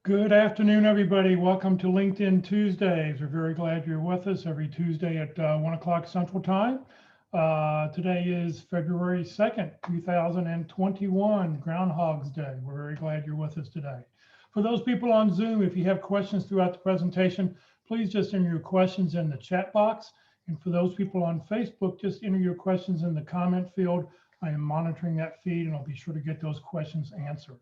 Good afternoon, everybody. Welcome to LinkedIn Tuesdays. We're very glad you're with us every Tuesday at 1 o'clock Central Time. Today is February 2nd, 2021, Groundhog's Day. We're very glad you're with us today. For those people on Zoom, if you have questions throughout the presentation, please just enter your questions in the chat box. And for those people on Facebook, just enter your questions in the comment field. I am monitoring that feed and I'll be sure to get those questions answered.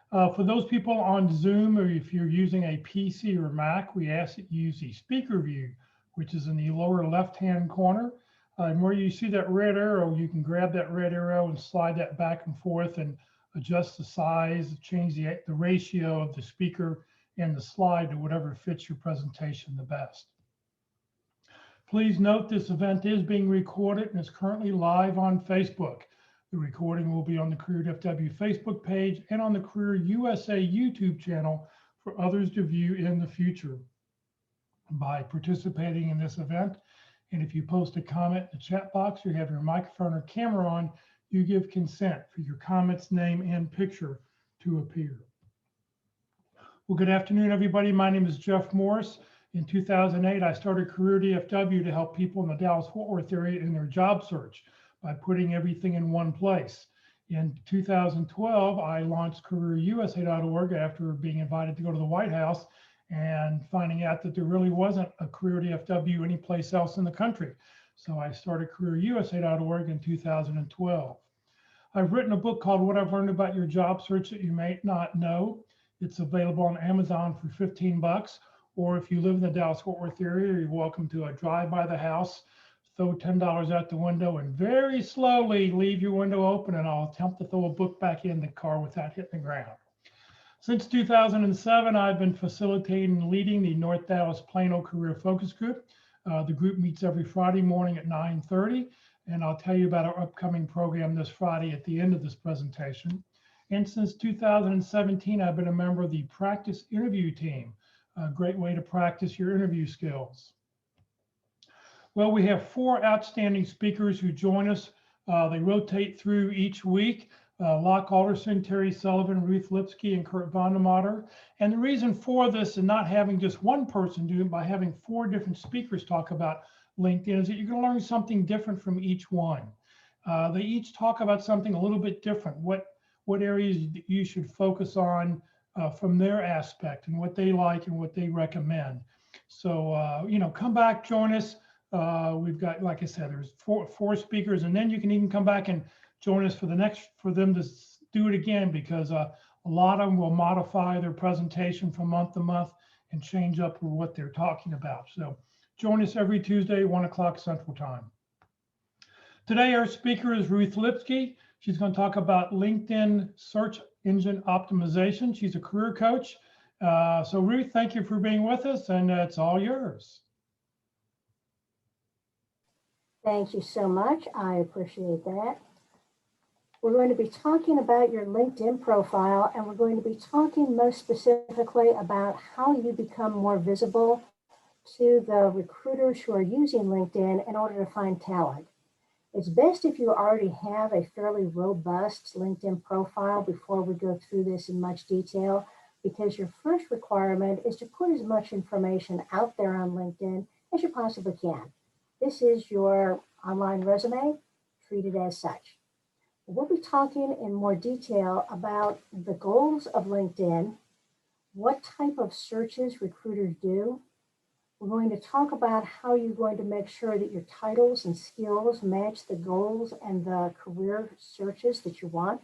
For those people on Zoom, or if you're using a PC or Mac, we ask that you use the speaker view, which is in the lower left-hand corner. And where you see that red arrow, you can grab that red arrow and slide that back and forth and adjust the size, change the ratio of the speaker and the slide to whatever fits your presentation the best. Please note this event is being recorded and is currently live on Facebook. The recording will be on the Career FW Facebook page and on the Career USA YouTube channel for others to view in the future. By participating in this event, and if you post a comment in the chat box or you have your microphone or camera on, you give consent for your comment's name and picture to appear. Well, good afternoon, everybody. My name is Jeff Morris. In 2008, I started Career DFW to help people in the Dallas-Fort Worth area in their job search by putting everything in one place. In 2012, I launched CareerUSA.org after being invited to go to the White House and finding out that there really wasn't a Career DFW anyplace else in the country. So I started CareerUSA.org in 2012. I've written a book called What I've Learned About Your Job Search That You May Not Know. It's available on Amazon for 15 bucks, or if you live in the Dallas-Fort Worth area, you're welcome to drive by the house, throw $10 out the window and very slowly leave your window open, and I'll attempt to throw a book back in the car without hitting the ground. Since 2007, I've been facilitating and leading the North Dallas Plano Career Focus Group. The group meets every Friday morning at 9:30, and I'll tell you about our upcoming program this Friday at the end of this presentation. And since 2017, I've been a member of the Practice Interview Team, a great way to practice your interview skills. Well, we have 4 outstanding speakers who join us. They rotate through each week. Locke Alderson, Terry Sullivan, Ruth Lipsky, and Kurt Vondermatter. And the reason for this and not having just one person do it by having 4 different speakers talk about LinkedIn is that you're going to learn something different from each one. They each talk about something a little bit different, what areas you should focus on from their aspect and what they like and what they recommend. So, come back, join us. We've got, like I said, there's four speakers, and then you can even come back and join us for them to do it again, because a lot of them will modify their presentation from month to month and change up what they're talking about. So join us every Tuesday, 1 o'clock Central Time. Today, our speaker is Ruth Lipsky. She's going to talk about LinkedIn search engine optimization. She's a career coach. So Ruth, thank you for being with us, and it's all yours. Thank you so much. I appreciate that. We're going to be talking about your LinkedIn profile, and we're going to be talking most specifically about how you become more visible to the recruiters who are using LinkedIn in order to find talent. It's best if you already have a fairly robust LinkedIn profile before we go through this in much detail, because your first requirement is to put as much information out there on LinkedIn as you possibly can. This is your online resume. Treat it as such. We'll be talking in more detail about the goals of LinkedIn, what type of searches recruiters do. We're going to talk about how you're going to make sure that your titles and skills match the goals and the career searches that you want.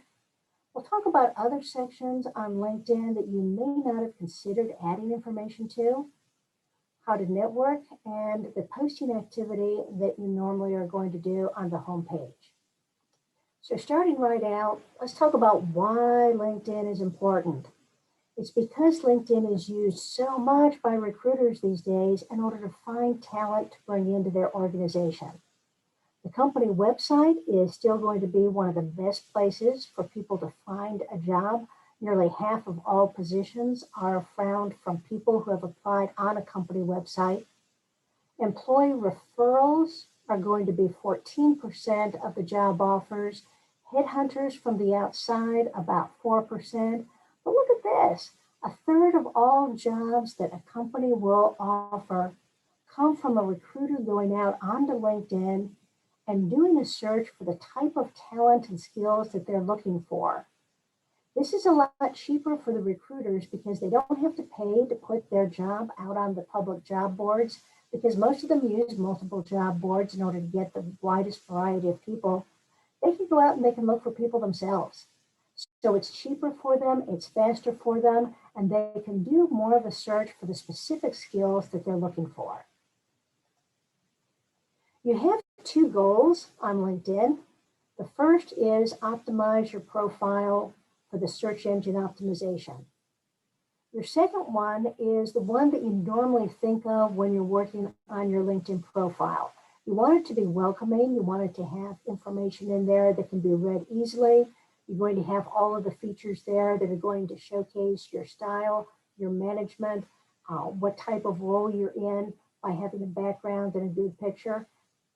We'll talk about other sections on LinkedIn that you may not have considered adding information to, how to network, and the posting activity that you normally are going to do on the home page. So starting right out, let's talk about why LinkedIn is important. It's because LinkedIn is used so much by recruiters these days in order to find talent to bring into their organization. The company website is still going to be one of the best places for people to find a job. Nearly half of all positions are found from people who have applied on a company website. Employee referrals are going to be 14% of the job offers. Headhunters from the outside, about 4%. But look at this. 1/3 of all jobs that a company will offer come from a recruiter going out onto LinkedIn and doing a search for the type of talent and skills that they're looking for. This is a lot cheaper for the recruiters because they don't have to pay to put their job out on the public job boards, because most of them use multiple job boards in order to get the widest variety of people. They can go out and they can look for people themselves. So it's cheaper for them, it's faster for them, and they can do more of a search for the specific skills that they're looking for. You have 2 goals on LinkedIn. The first is optimize your profile for the search engine optimization. Your second one is the one that you normally think of when you're working on your LinkedIn profile. You want it to be welcoming. You want it to have information in there that can be read easily. You're going to have all of the features there that are going to showcase your style, your management, what type of role you're in by having a background and a good picture,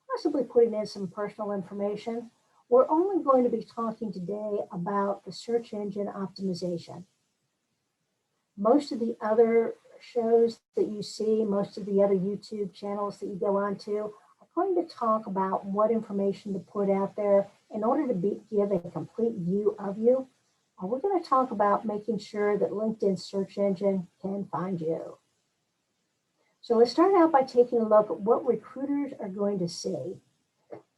possibly putting in some personal information. We're only going to be talking today about the search engine optimization. Most of the other shows that you see, most of the other YouTube channels that you go onto are going to talk about what information to put out there in order to give a complete view of you. We're going to talk about making sure that LinkedIn search engine can find you. So let's start out by taking a look at what recruiters are going to see.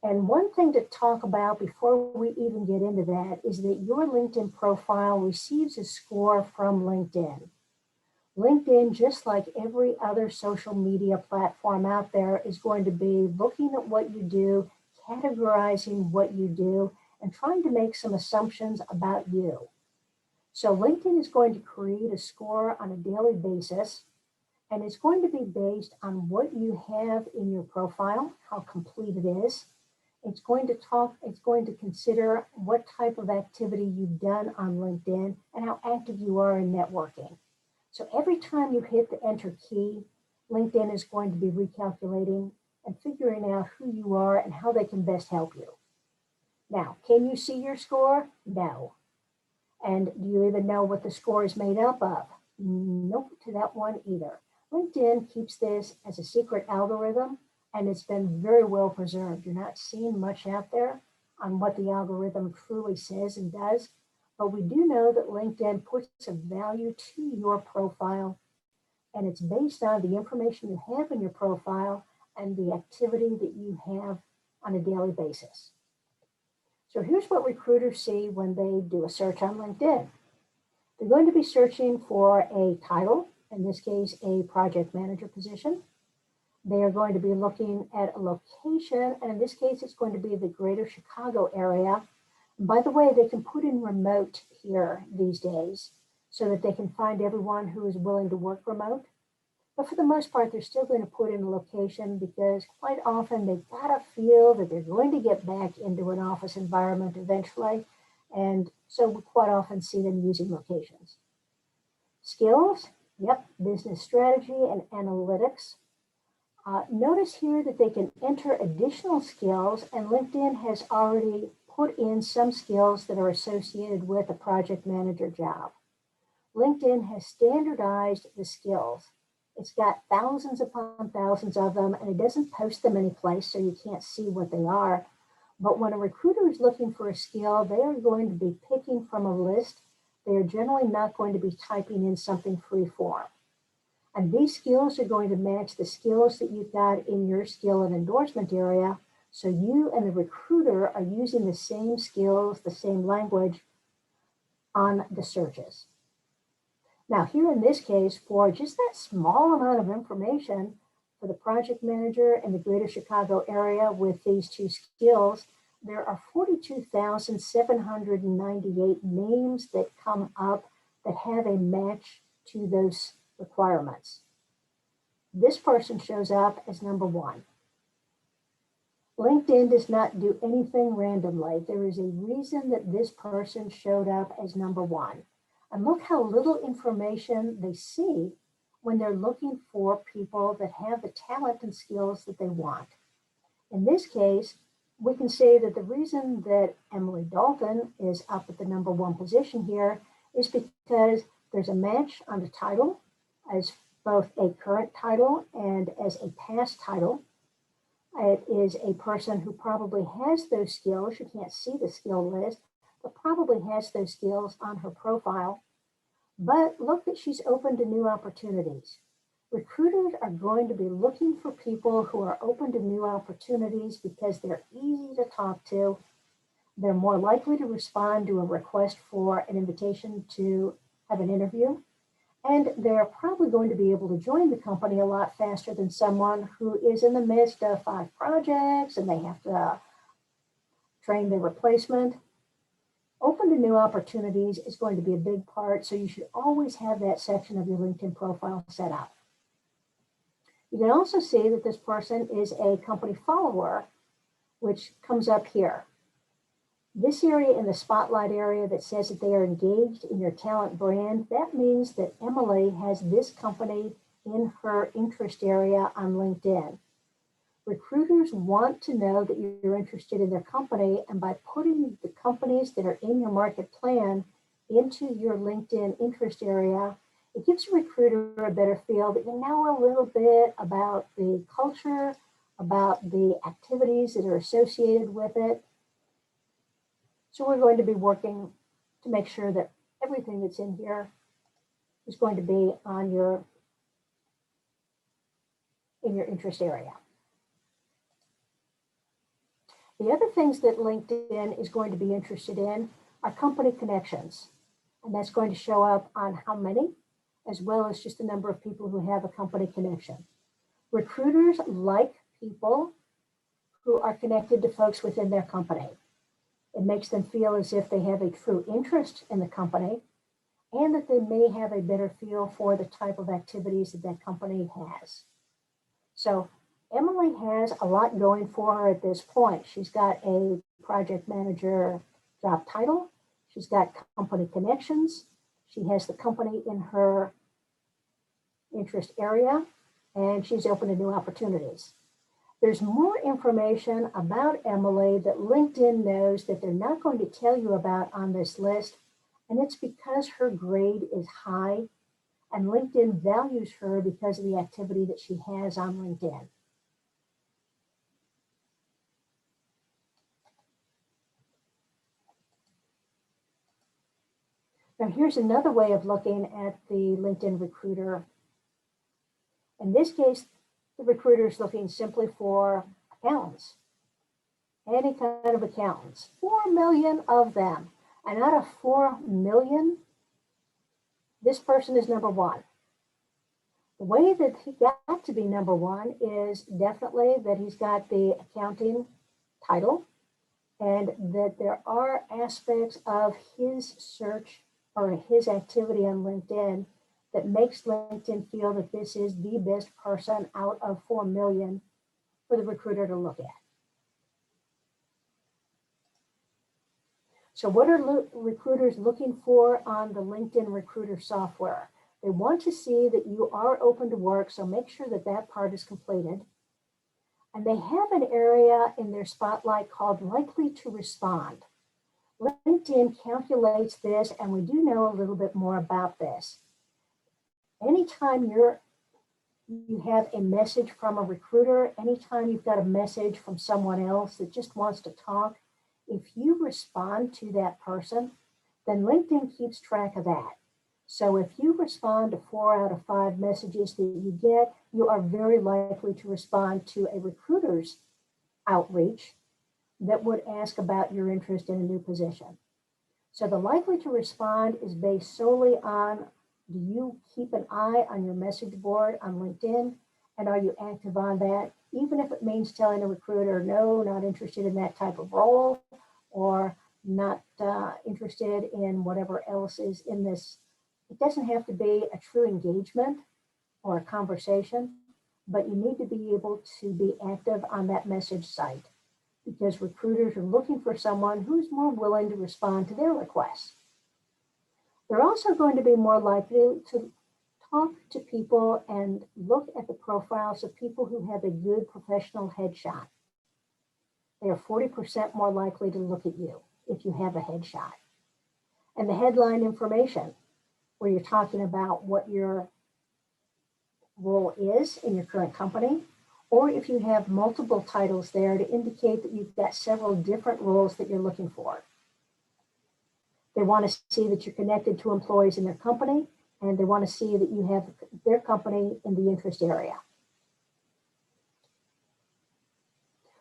And one thing to talk about before we even get into that is that your LinkedIn profile receives a score from LinkedIn. LinkedIn, just like every other social media platform out there, is going to be looking at what you do, categorizing what you do, and trying to make some assumptions about you. So LinkedIn is going to create a score on a daily basis, and it's going to be based on what you have in your profile, how complete it is. It's going to consider what type of activity you've done on LinkedIn and how active you are in networking. So every time you hit the enter key, LinkedIn is going to be recalculating and figuring out who you are and how they can best help you. Now, can you see your score? No. And do you even know what the score is made up of? Nope, to that one either. LinkedIn keeps this as a secret algorithm, and it's been very well preserved. You're not seeing much out there on what the algorithm truly says and does, but we do know that LinkedIn puts a value to your profile, and it's based on the information you have in your profile and the activity that you have on a daily basis. So here's what recruiters see when they do a search on LinkedIn. They're going to be searching for a title, in this case, a project manager position. They are going to be looking at a location, and in this case, it's going to be the greater Chicago area. And by the way, they can put in remote here these days so that they can find everyone who is willing to work remote. But for the most part, they're still going to put in a location because quite often they've got to feel that they're going to get back into an office environment eventually. And so we quite often see them using locations. Skills, yep, business strategy and analytics. Notice here that they can enter additional skills, and LinkedIn has already put in some skills that are associated with a project manager job. LinkedIn has standardized the skills. It's got thousands upon thousands of them, and it doesn't post them anyplace, so you can't see what they are. But when a recruiter is looking for a skill, they are going to be picking from a list. They are generally not going to be typing in something free form. And these skills are going to match the skills that you've got in your skill and endorsement area. So you and the recruiter are using the same skills, the same language on the searches. Now here in this case, for just that small amount of information for the project manager in the greater Chicago area with these 2 skills, there are 42,798 names that come up that have a match to those requirements. This person shows up as number 1. LinkedIn does not do anything randomly. There is a reason that this person showed up as number 1. And look how little information they see when they're looking for people that have the talent and skills that they want. In this case, we can say that the reason that Emily Dalton is up at the number 1 position here is because There's a match on the title as both a current title and as a past title. It is a person who probably has those skills. You can't see the skill list, but probably has those skills on her profile. But look that she's open to new opportunities. Recruiters are going to be looking for people who are open to new opportunities because they're easy to talk to. They're more likely to respond to a request for an invitation to have an interview. And they're probably going to be able to join the company a lot faster than someone who is in the midst of 5 projects and they have to train their replacement. Open to new opportunities is going to be a big part, so you should always have that section of your LinkedIn profile set up. You can also see that this person is a company follower, which comes up here. This area in the spotlight area that says that they are engaged in your talent brand, that means that Emily has this company in her interest area on LinkedIn. Recruiters want to know that you're interested in their company, and by putting the companies that are in your market plan into your LinkedIn interest area, it gives a recruiter a better feel that you know a little bit about the culture, about the activities that are associated with it. So we're going to be working to make sure that everything that's in here is going to be on in your interest area. The other things that LinkedIn is going to be interested in are company connections. And that's going to show up on how many, as well as just the number of people who have a company connection. Recruiters like people who are connected to folks within their company. It makes them feel as if they have a true interest in the company and that they may have a better feel for the type of activities that that company has. So Emily has a lot going for her at this point. She's got a project manager job title. She's got company connections. She has the company in her interest area, and she's open to new opportunities. There's more information about Emily that LinkedIn knows that they're not going to tell you about on this list, and it's because her grade is high, and LinkedIn values her because of the activity that she has on LinkedIn. Now here's another way of looking at the LinkedIn recruiter. In this case, the recruiter is looking simply for accountants, any kind of accountants, 4 million of them. And out of 4 million, this person is number 1. The way that he got to be number 1 is definitely that he's got the accounting title and that there are aspects of his search or his activity on LinkedIn that makes LinkedIn feel that this is the best person out of 4 million for the recruiter to look at. So what are recruiters looking for on the LinkedIn recruiter software? They want to see that you are open to work, so make sure that that part is completed. And they have an area in their spotlight called likely to respond. LinkedIn calculates this, and we do know a little bit more about this. Anytime you have a message from a recruiter, anytime you've got a message from someone else that just wants to talk, if you respond to that person, then LinkedIn keeps track of that. So if you respond to 4 out of 5 messages that you get, you are very likely to respond to a recruiter's outreach that would ask about your interest in a new position. So the likely to respond is based solely on, do you keep an eye on your message board on LinkedIn? And are you active on that? Even if it means telling a recruiter, no, not interested in that type of role, or not interested in whatever else is in this. It doesn't have to be a true engagement or a conversation, but you need to be able to be active on that message site because recruiters are looking for someone who's more willing to respond to their requests. They're also going to be more likely to talk to people and look at the profiles of people who have a good professional headshot. They are 40% more likely to look at you if you have a headshot. And the headline information. where you're talking about what your role is in your current company, or if you have multiple titles there to indicate that you've got several different roles that you're looking for. They want to see that you're connected to employees in their company, and they want to see that you have their company in the interest area.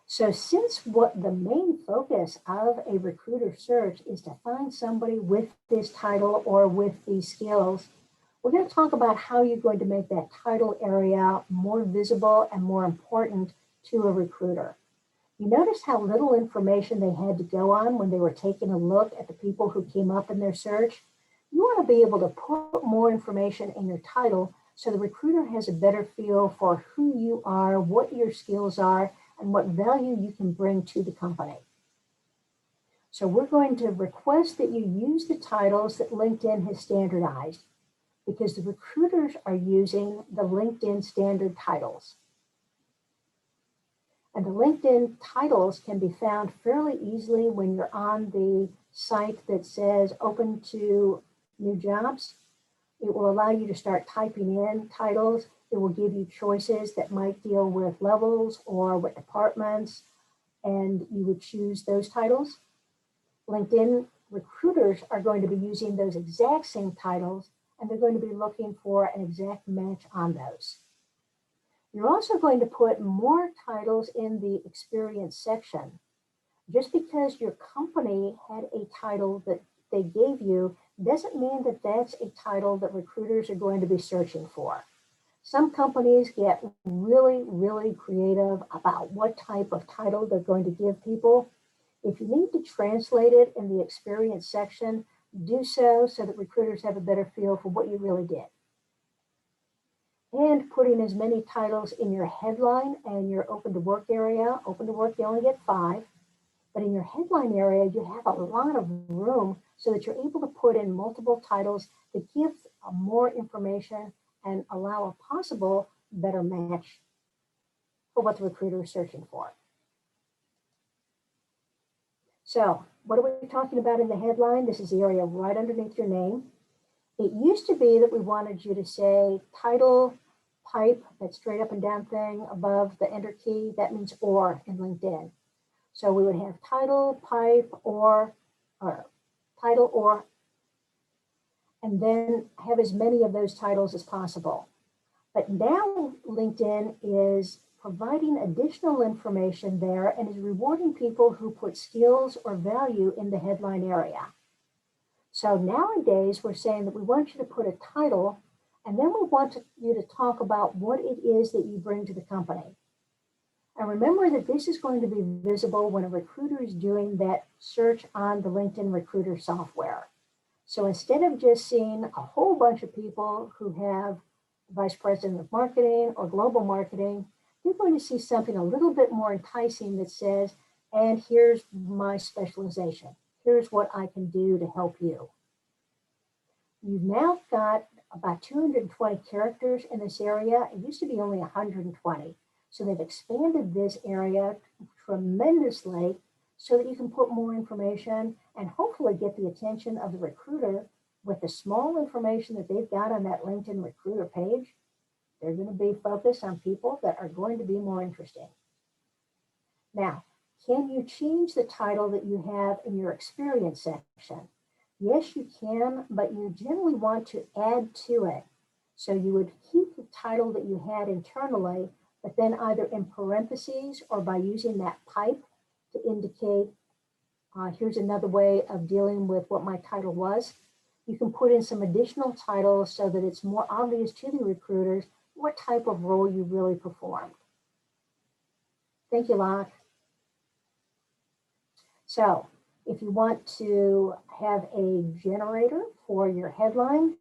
So since what the main focus of a recruiter search is to find somebody with this title or with these skills, we're going to talk about how you're going to make that title area more visible and more important to a recruiter. You notice how little information they had to go on when they were taking a look at the people who came up in their search. You want to be able to put more information in your title so the recruiter has a better feel for who you are, what your skills are, and what value you can bring to the company. So we're going to request that you use the titles that LinkedIn has standardized, because the recruiters are using the LinkedIn standard titles. And the LinkedIn titles can be found fairly easily when you're on the site that says open to new jobs. It will allow you to start typing in titles. It will give you choices that might deal with levels or with departments, and you would choose those titles. LinkedIn recruiters are going to be using those exact same titles, and they're going to be looking for an exact match on those. You're also going to put more titles in the experience section. Just because your company had a title that they gave you doesn't mean that that's a title that recruiters are going to be searching for. Some companies get really, really creative about what type of title they're going to give people. If you need to translate it in the experience section, do so that recruiters have a better feel for what you really did. And putting as many titles in your headline and your open to work area. Open to work, you only get 5, but in your headline area, you have a lot of room so that you're able to put in multiple titles that give more information and allow a possible better match for what the recruiter is searching for. So what are we talking about in the headline? This is the area right underneath your name. It used to be that we wanted you to say title, pipe, that straight up and down thing above the enter key, that means or in LinkedIn. So we would have title, pipe, or title, or, and then have as many of those titles as possible. But now LinkedIn is providing additional information there and is rewarding people who put skills or value in the headline area. So nowadays we're saying that we want you to put a title, and then we want you to talk about what it is that you bring to the company. And remember that this is going to be visible when a recruiter is doing that search on the LinkedIn recruiter software. So instead of just seeing a whole bunch of people who have vice president of marketing or global marketing, you're going to see something a little bit more enticing that says, and here's my specialization. Here's what I can do to help you. You've now got about 220 characters in this area. It used to be only 120. So they've expanded this area tremendously so that you can put more information and hopefully get the attention of the recruiter with the small information that they've got on that LinkedIn recruiter page. They're going to be focused on people that are going to be more interesting. Now, can you change the title that you have in your experience section? Yes, you can, but you generally want to add to it. So you would keep the title that you had internally, but then either in parentheses or by using that pipe to indicate, here's another way of dealing with what my title was. You can put in some additional titles so that it's more obvious to the recruiters what type of role you really performed. Thank you, Locke. So if you want to have a generator for your headline,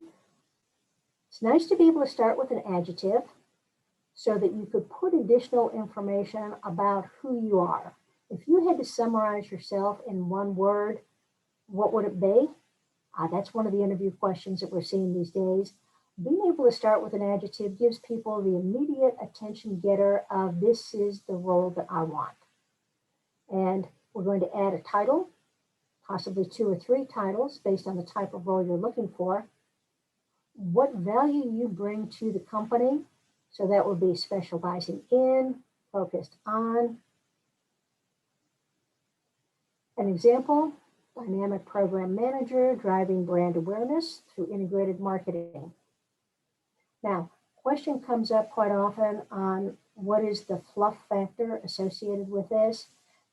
it's nice to be able to start with an adjective so that you could put additional information about who you are. If you had to summarize yourself in one word, what would it be? That's one of the interview questions that we're seeing these days. Being able to start with an adjective gives people the immediate attention getter of this is the role that I want. And we're going to add a title, possibly 2 or 3 titles based on the type of role you're looking for. what value you bring to the company. So that would be specializing in, focused on. An example, dynamic program manager, driving brand awareness through integrated marketing. Now, question comes up quite often on what is the fluff factor associated with this.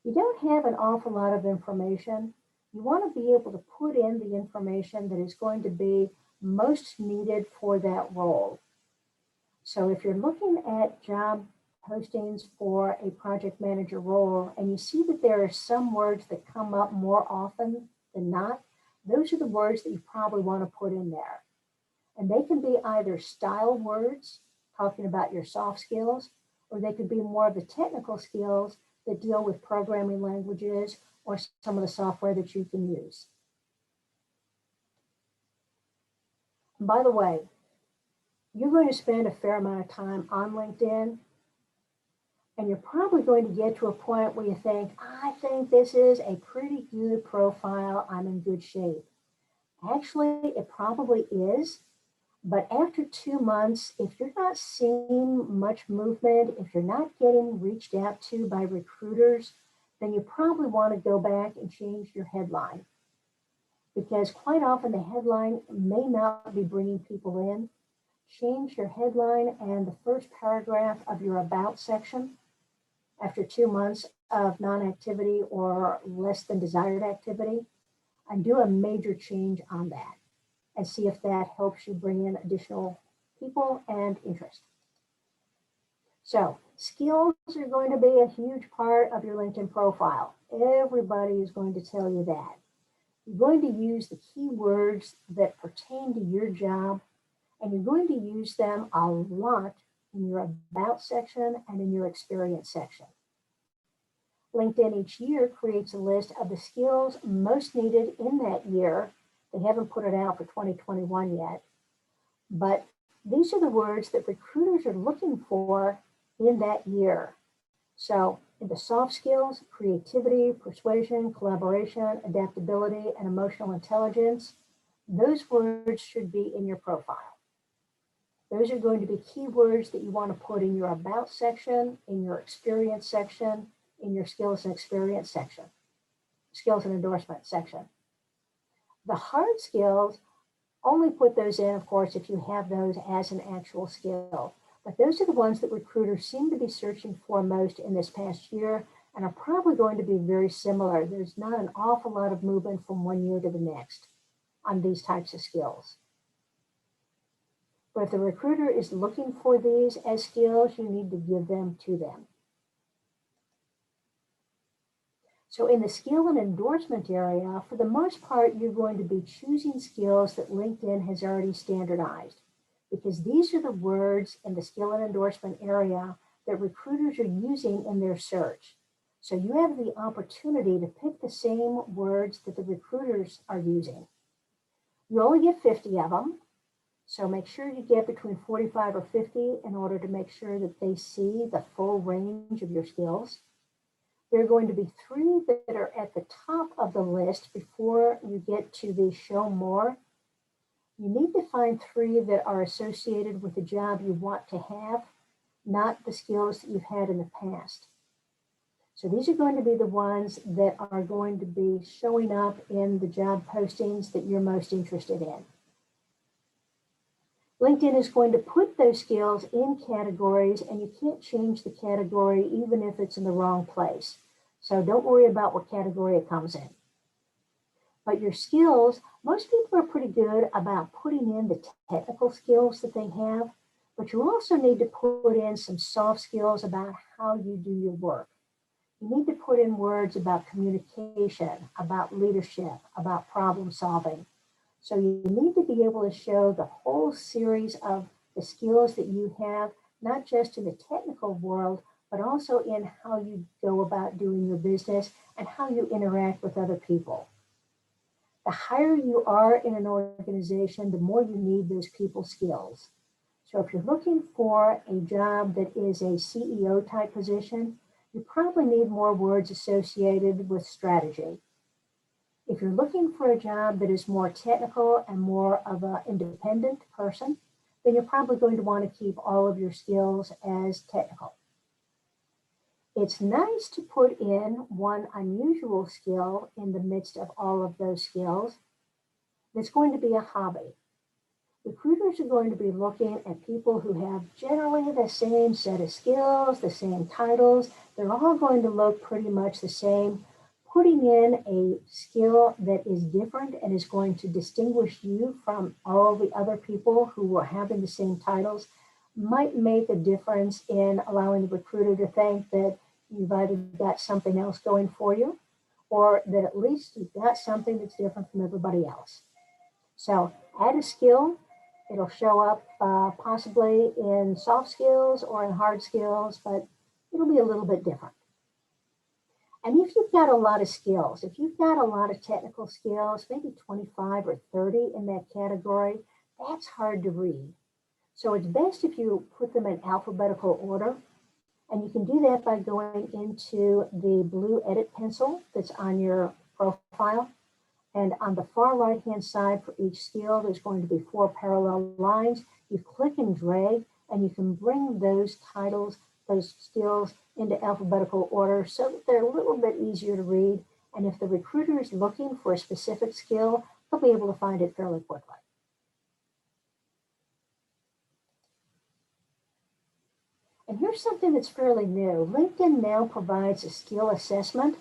You don't have an awful lot of information. You want to be able to put in the information that is going to be most needed for that role. So if you're looking at job postings for a project manager role and you see that there are some words that come up more often than not, those are the words that you probably want to put in there. And they can be either style words, talking about your soft skills, or they could be more of the technical skills that deal with programming languages or some of the software that you can use. And by the way, you're going to spend a fair amount of time on LinkedIn, and you're probably going to get to a point where you think, I think this is a pretty good profile, I'm in good shape. Actually, it probably is. But after 2 months, if you're not seeing much movement, if you're not getting reached out to by recruiters, then you probably want to go back and change your headline. Because quite often the headline may not be bringing people in. Change your headline and the first paragraph of your about section after 2 months of non-activity or less than desired activity, and do a major change on that and see if that helps you bring in additional people and interest. So skills are going to be a huge part of your LinkedIn profile. Everybody is going to tell you that. You're going to use the keywords that pertain to your job, and you're going to use them a lot in your about section and in your experience section. LinkedIn each year creates a list of the skills most needed in that year. They haven't put it out for 2021 yet, but these are the words that recruiters are looking for in that year. So in the soft skills, creativity, persuasion, collaboration, adaptability, and emotional intelligence, those words should be in your profile. Those are going to be keywords that you want to put in your about section, in your experience section, in your skills and experience section, skills and endorsement section. The hard skills, only put those in, of course, if you have those as an actual skill. But those are the ones that recruiters seem to be searching for most in this past year and are probably going to be very similar. There's not an awful lot of movement from one year to the next on these types of skills. But if the recruiter is looking for these as skills, you need to give them to them. So in the skill and endorsement area, for the most part, you're going to be choosing skills that LinkedIn has already standardized, because these are the words in the skill and endorsement area that recruiters are using in their search. So you have the opportunity to pick the same words that the recruiters are using. You only get 50 of them. So make sure you get between 45 or 50 in order to make sure that they see the full range of your skills. There are going to be 3 that are at the top of the list before you get to the show more. You need to find 3 that are associated with the job you want to have, not the skills that you've had in the past. So these are going to be the ones that are going to be showing up in the job postings that you're most interested in. LinkedIn is going to put those skills in categories, and you can't change the category even if it's in the wrong place. So don't worry about what category it comes in. But your skills, most people are pretty good about putting in the technical skills that they have, but you also need to put in some soft skills about how you do your work. You need to put in words about communication, about leadership, about problem solving. So you need to be able to show the whole series of the skills that you have, not just in the technical world, but also in how you go about doing your business and how you interact with other people. The higher you are in an organization, the more you need those people skills. So if you're looking for a job that is a CEO type position, you probably need more words associated with strategy. If you're looking for a job that is more technical and more of an independent person, then you're probably going to want to keep all of your skills as technical. It's nice to put in one unusual skill in the midst of all of those skills that's going to be a hobby. Recruiters are going to be looking at people who have generally the same set of skills, the same titles. They're all going to look pretty much the same. Putting in a skill that is different and is going to distinguish you from all the other people who are having the same titles might make a difference in allowing the recruiter to think that you've either got something else going for you, or that at least you've got something that's different from everybody else. So add a skill. It'll show up possibly in soft skills or in hard skills, but it'll be a little bit different. And if you've got a lot of skills, if you've got a lot of technical skills, maybe 25 or 30 in that category, that's hard to read. So it's best if you put them in alphabetical order. And you can do that by going into the blue edit pencil that's on your profile. And on the far right-hand side for each skill, there's going to be 4 parallel lines. You click and drag, and you can bring those titles, those skills into alphabetical order so that they're a little bit easier to read. And if the recruiter is looking for a specific skill, they'll be able to find it fairly quickly. And here's something that's fairly new. LinkedIn now provides a skill assessment.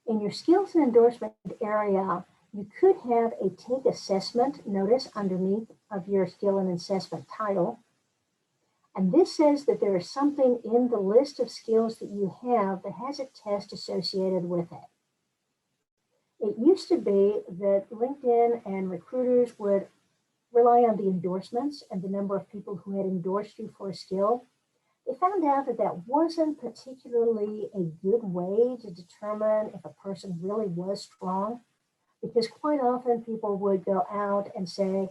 In your skills and endorsement area, you could have a take assessment notice underneath of your skill and assessment title. And this says that there is something in the list of skills that you have that has a test associated with it. It used to be that LinkedIn and recruiters would rely on the endorsements and the number of people who had endorsed you for a skill. They found out that that wasn't particularly a good way to determine if a person really was strong, because quite often people would go out and say,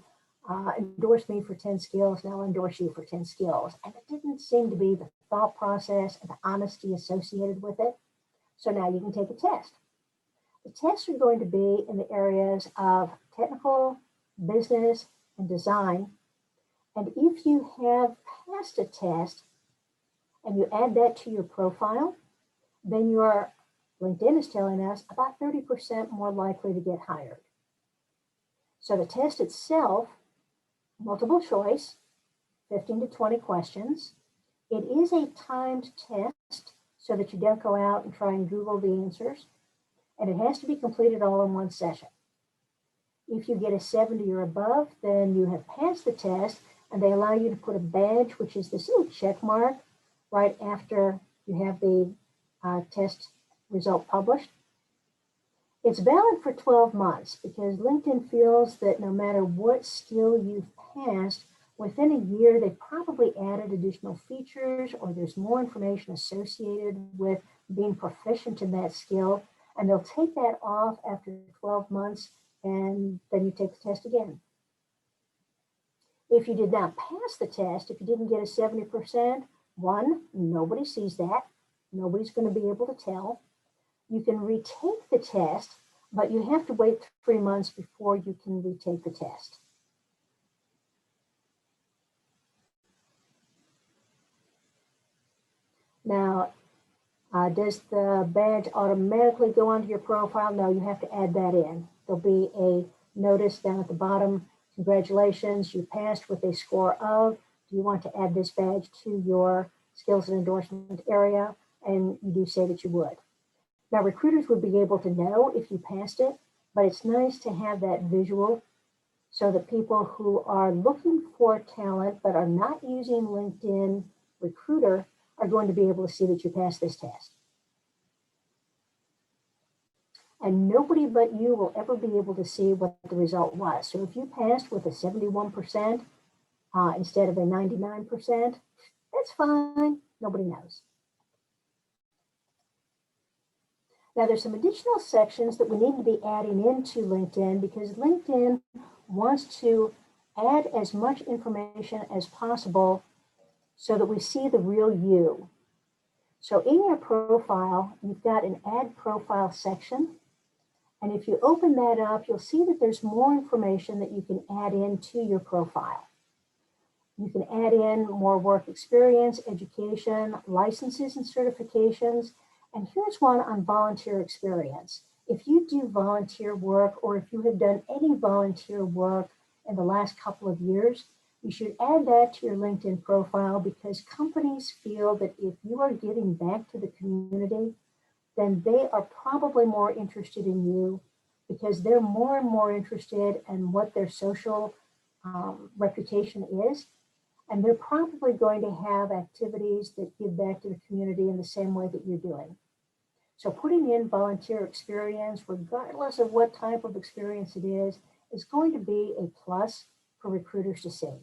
endorse me for 10 skills, now I'll endorse you for 10 skills. And it didn't seem to be the thought process and the honesty associated with it. So now you can take a test. The tests are going to be in the areas of technical, business, and design. And if you have passed a test, and you add that to your profile, then your LinkedIn is telling us about 30% more likely to get hired. So the test itself, multiple choice, 15 to 20 questions. It is a timed test so that you don't go out and try and Google the answers. And it has to be completed all in one session. If you get a 70 or above, then you have passed the test, and they allow you to put a badge, which is this little check mark, right after you have the test result published. It's valid for 12 months because LinkedIn feels that no matter what skill you've passed, within a year, they probably added additional features or there's more information associated with being proficient in that skill, and they'll take that off after 12 months, and then you take the test again. If you did not pass the test, if you didn't get a 70%, one, nobody sees that. Nobody's going to be able to tell. You can retake the test, but you have to wait 3 months before you can retake the test. Now, does the badge automatically go onto your profile? No, you have to add that in. There'll be a notice down at the bottom. Congratulations, you passed with a score of. Do you want to add this badge to your skills and endorsement area? And you do say that you would. Now, recruiters would be able to know if you passed it, but it's nice to have that visual so that people who are looking for talent but are not using LinkedIn Recruiter are going to be able to see that you passed this test. And nobody but you will ever be able to see what the result was. So if you passed with a 71%, instead of a 99%, that's fine. Nobody knows. Now, there's some additional sections that we need to be adding into LinkedIn because LinkedIn wants to add as much information as possible so that we see the real you. So in your profile, you've got an add profile section, And if you open that up, you'll see that there's more information that you can add into your profile. You can add in more work experience, education, licenses and certifications. And here's one on volunteer experience. If you do volunteer work, or if you have done any volunteer work in the last couple of years, you should add that to your LinkedIn profile, because companies feel that if you are giving back to the community, then they are probably more interested in you, because they're more and more interested in what their social reputation is. And they're probably going to have activities that give back to the community in the same way that you're doing. So putting in volunteer experience, regardless of what type of experience it is going to be a plus for recruiters to see.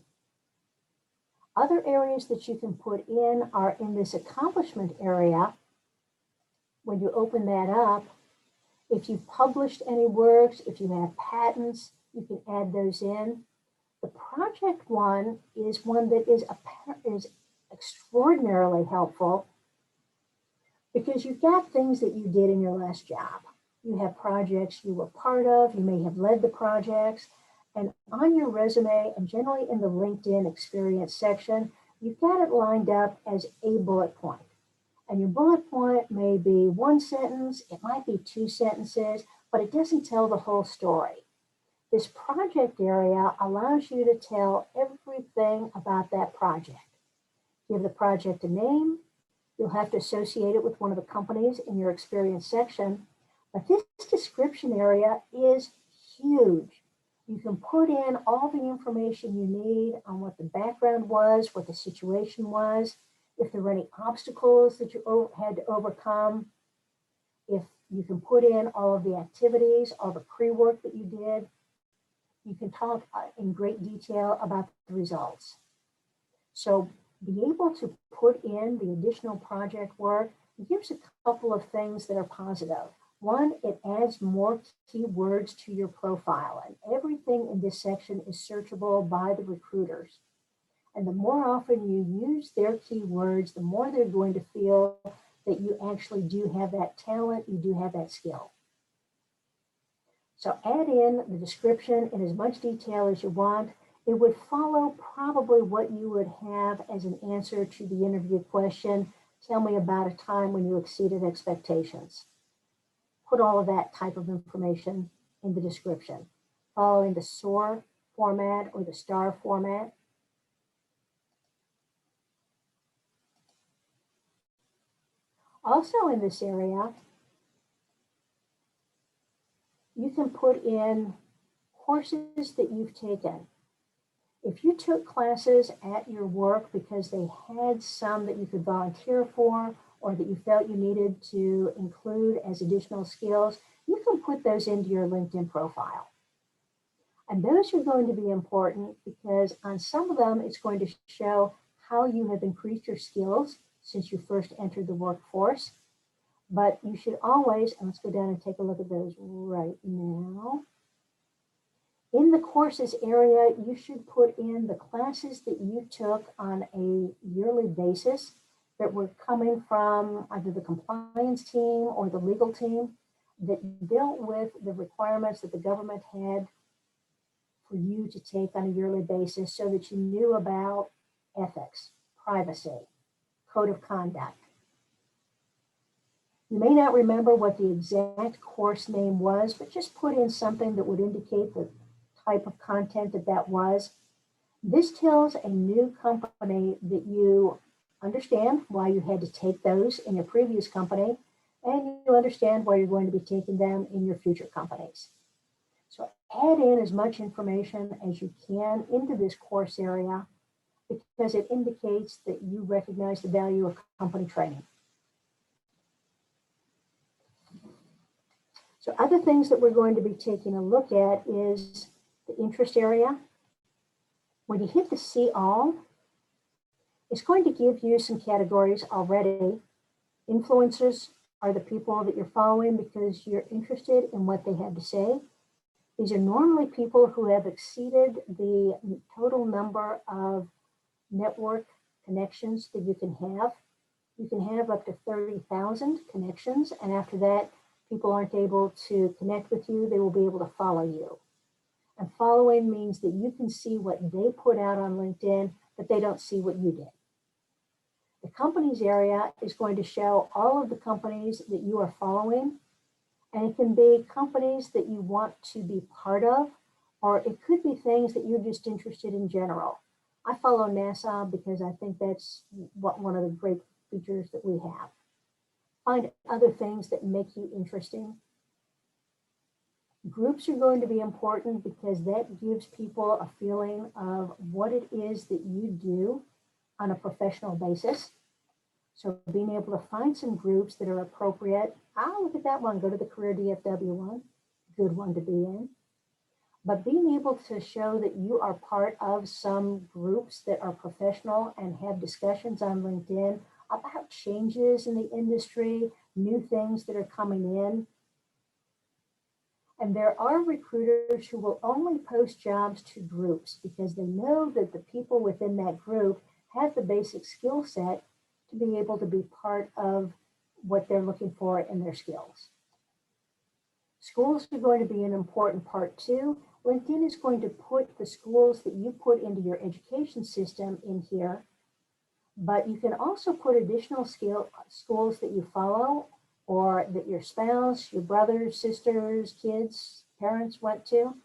Other areas that you can put in are in this accomplishment area. When you open that up, if you've published any works, if you have patents, you can add those in. The project one is one that is extraordinarily helpful, because you've got things that you did in your last job. You have projects you were part of, you may have led the projects, and on your resume, and generally in the LinkedIn experience section, you've got it lined up as a bullet point. And your bullet point may be one sentence, it might be 2 sentences, but it doesn't tell the whole story. This project area allows you to tell everything about that project. Give the project a name. You'll have to associate it with one of the companies in your experience section. But this description area is huge. You can put in all the information you need on what the background was, what the situation was, if there were any obstacles that you had to overcome, if you can put in all of the activities, all the pre-work that you did. You can talk in great detail about the results. So be able to put in the additional project work. Here's a couple of things that are positive. One, it adds more keywords to your profile, and everything in this section is searchable by the recruiters. And the more often you use their keywords, the more they're going to feel that you actually do have that talent, you do have that skill. So add in the description in as much detail as you want. It would follow probably what you would have as an answer to the interview question. Tell me about a time when you exceeded expectations. Put all of that type of information in the description, following the SOAR format or the STAR format. Also in this area, you can put in courses that you've taken. If you took classes at your work because they had some that you could volunteer for, or that you felt you needed to include as additional skills, you can put those into your LinkedIn profile. And those are going to be important, because on some of them, it's going to show how you have increased your skills since you first entered the workforce. But you should always, and let's go down and take a look at those right now. In the courses area, you should put in the classes that you took on a yearly basis that were coming from either the compliance team or the legal team that dealt with the requirements that the government had for you to take on a yearly basis, so that you knew about ethics, privacy, code of conduct. You may not remember what the exact course name was, but just put in something that would indicate the type of content that was. This tells a new company that you understand why you had to take those in your previous company, and you understand why you're going to be taking them in your future companies. So add in as much information as you can into this course area, because it indicates that you recognize the value of company training. So other things that we're going to be taking a look at is the interest area. When you hit the See All, it's going to give you some categories already. Influencers are the people that you're following because you're interested in what they have to say. These are normally people who have exceeded the total number of network connections that you can have. You can have up to 30,000 connections, and after that, people aren't able to connect with you, they will be able to follow you. And following means that you can see what they put out on LinkedIn, but they don't see what you did. The companies area is going to show all of the companies that you are following, and it can be companies that you want to be part of, or it could be things that you're just interested in general. I follow NASA because I think that's one of the great features that we have. Find other things that make you interesting. Groups are going to be important because that gives people a feeling of what it is that you do on a professional basis. So being able to find some groups that are appropriate. Look at that one, go to the Career DFW one, good one to be in. But being able to show that you are part of some groups that are professional and have discussions on LinkedIn about changes in the industry, new things that are coming in. And there are recruiters who will only post jobs to groups because they know that the people within that group have the basic skill set to be able to be part of what they're looking for in their skills. Schools are going to be an important part too. LinkedIn is going to put the schools that you put into your education system in here, but you can also put additional schools that you follow or that your spouse, your brothers, sisters, kids, parents went to.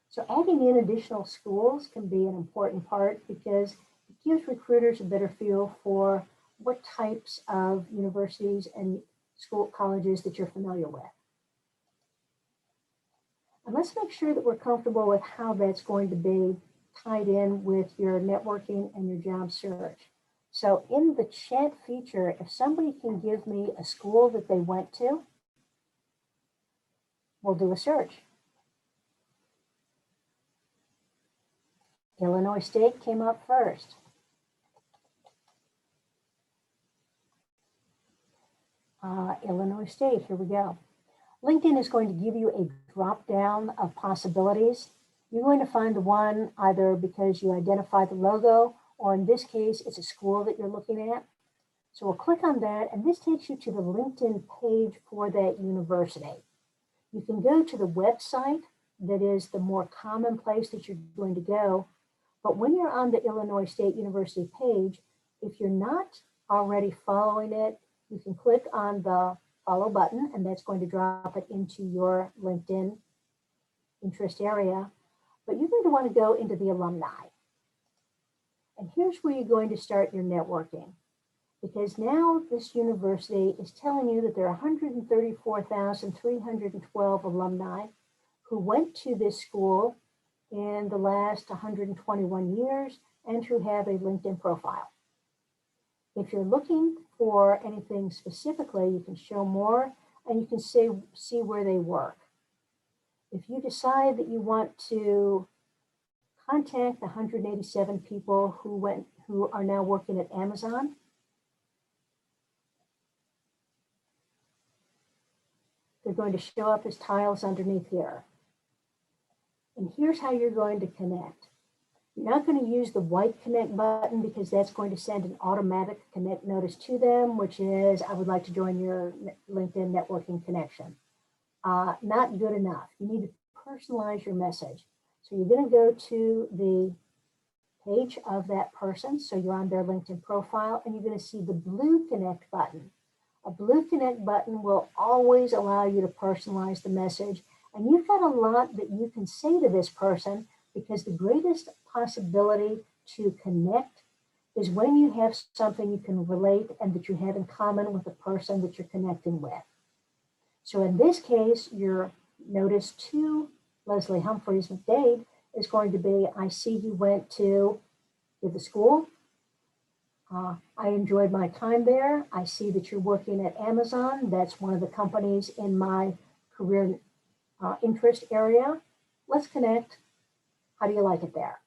So adding in additional schools can be an important part because it gives recruiters a better feel for what types of universities and colleges that you're familiar with. And let's make sure that we're comfortable with how that's going to be tied in with your networking and your job search. So in the chat feature, if somebody can give me a school that they went to, we'll do a search. Illinois State came up first. Illinois State, here we go. LinkedIn is going to give you a drop down of possibilities. You're going to find the one either because you identify the logo, or in this case, it's a school that you're looking at. So we'll click on that, and this takes you to the LinkedIn page for that university. You can go to the website that is the more common place that you're going to go. But when you're on the Illinois State University page, if you're not already following it, you can click on the follow button, and that's going to drop it into your LinkedIn interest area. But you're going to want to go into the alumni. And here's where you're going to start your networking. Because now this university is telling you that there are 134,312 alumni who went to this school in the last 121 years and who have a LinkedIn profile. If you're looking for anything specifically, you can show more and you can see where they work. If you decide that you want to contact the 187 people who are now working at Amazon, they're going to show up as tiles underneath here. And here's how you're going to connect. You're not going to use the white connect button because that's going to send an automatic connect notice to them, which is, I would like to join your LinkedIn networking connection. Not good enough. You need to personalize your message. So you're going to go to the page of that person. So you're on their LinkedIn profile and you're going to see the blue connect button. A blue connect button will always allow you to personalize the message. And you've got a lot that you can say to this person because the greatest possibility to connect is when you have something you can relate and that you have in common with the person that you're connecting with. So in this case, your notice to Leslie Humphreys McDade is going to be, I see you went to the school. I enjoyed my time there. I see that you're working at Amazon. That's one of the companies in my career interest area. Let's connect. How do you like it there?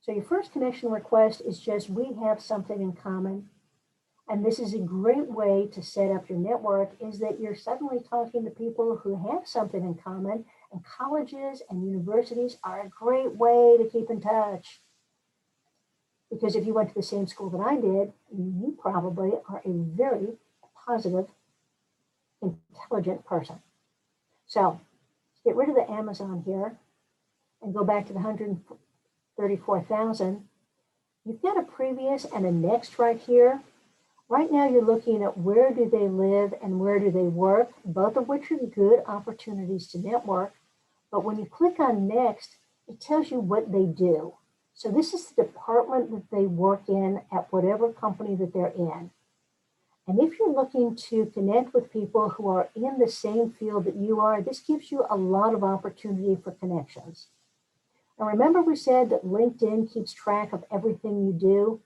So your first connection request is just, we have something in common. And this is a great way to set up your network, is that you're suddenly talking to people who have something in common, and colleges and universities are a great way to keep in touch. Because if you went to the same school that I did, you probably are a very positive intelligent person. So get rid of the Amazon here and go back to the 134,000. You've got a previous and a next right here. Right now you're looking at where do they live and where do they work, both of which are good opportunities to network. But when you click on next, it tells you what they do. So this is the department that they work in at whatever company that they're in. And if you're looking to connect with people who are in the same field that you are, this gives you a lot of opportunity for connections. And remember we said that LinkedIn keeps track of everything you do.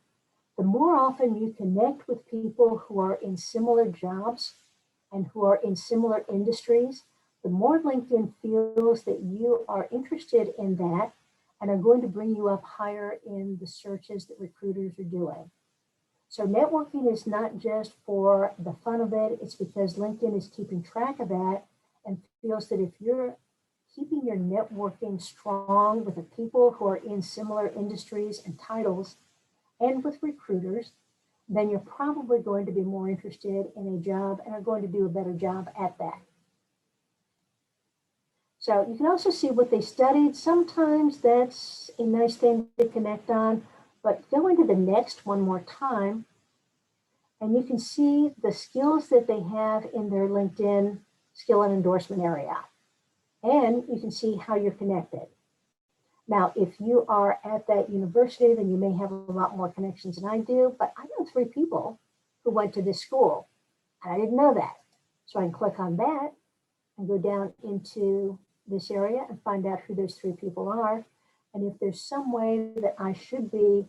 The more often you connect with people who are in similar jobs and who are in similar industries, the more LinkedIn feels that you are interested in that and are going to bring you up higher in the searches that recruiters are doing. So networking is not just for the fun of it, it's because LinkedIn is keeping track of that and feels that if you're keeping your networking strong with the people who are in similar industries and titles and with recruiters, then you're probably going to be more interested in a job and are going to do a better job at that. So you can also see what they studied. Sometimes that's a nice thing to connect on, but go into the next one more time and you can see the skills that they have in their LinkedIn skill and endorsement area. And you can see how you're connected. Now, if you are at that university, then you may have a lot more connections than I do, but I know 3 people who went to this school, and I didn't know that. So I can click on that and go down into this area and find out who those 3 people are. And if there's some way that I should be